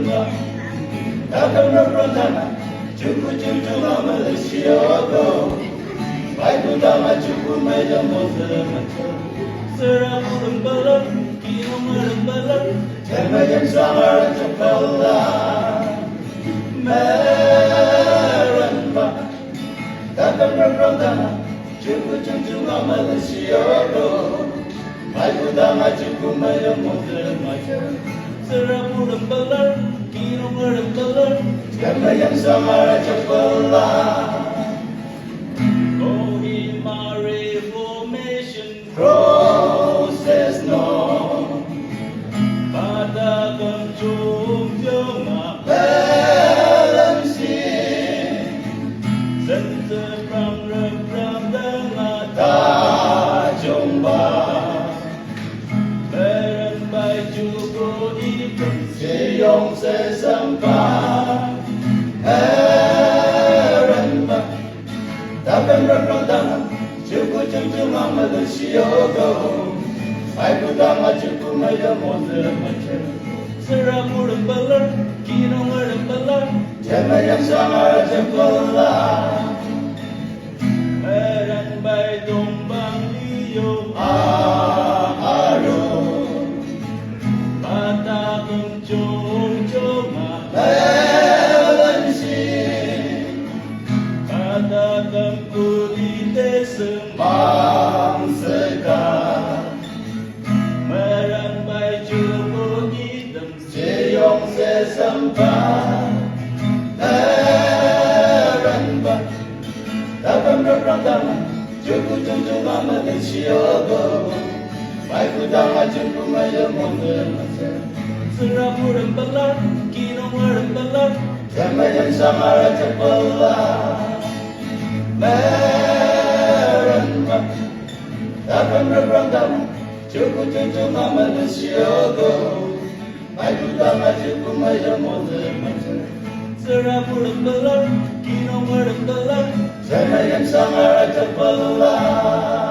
Malaysia, takkan berontak, cukup cuma Malaysia go. Baik utama cukup meja macam serap lembalan, kino melembalan, cuma yang sangat cepat merempak, takkan berontak, cukup cuma Malaysia go. Baik utama cukup meja macam serap lembalan, kino melembalan, cuma yang sangat cepat. Process no pada kencung jema balancing senterang rem dengan tajumba berenbai cukup itu siung sesempat berenbai takkan berontak cukup cuma Malaysia go. Baik utama cukup meja macam serap lembalan, kino melembalan, cuma yang sangat cepat merambai tumbang liu harum mata kencung cuma balancing pada kempu di sembang sekar merambai cukup hitam siung sesempat merambai takkan berontak cukup cuma Malaysia go. Baik utama cukup meja macam serap lembalan, kino melembalan, cuma yang sangat cepat merempak, takkan berontak, cukup cuma Malaysia go. Baik utama cukup meja macam serap lembalan, kino melembalan, cuma yang sangat cepat.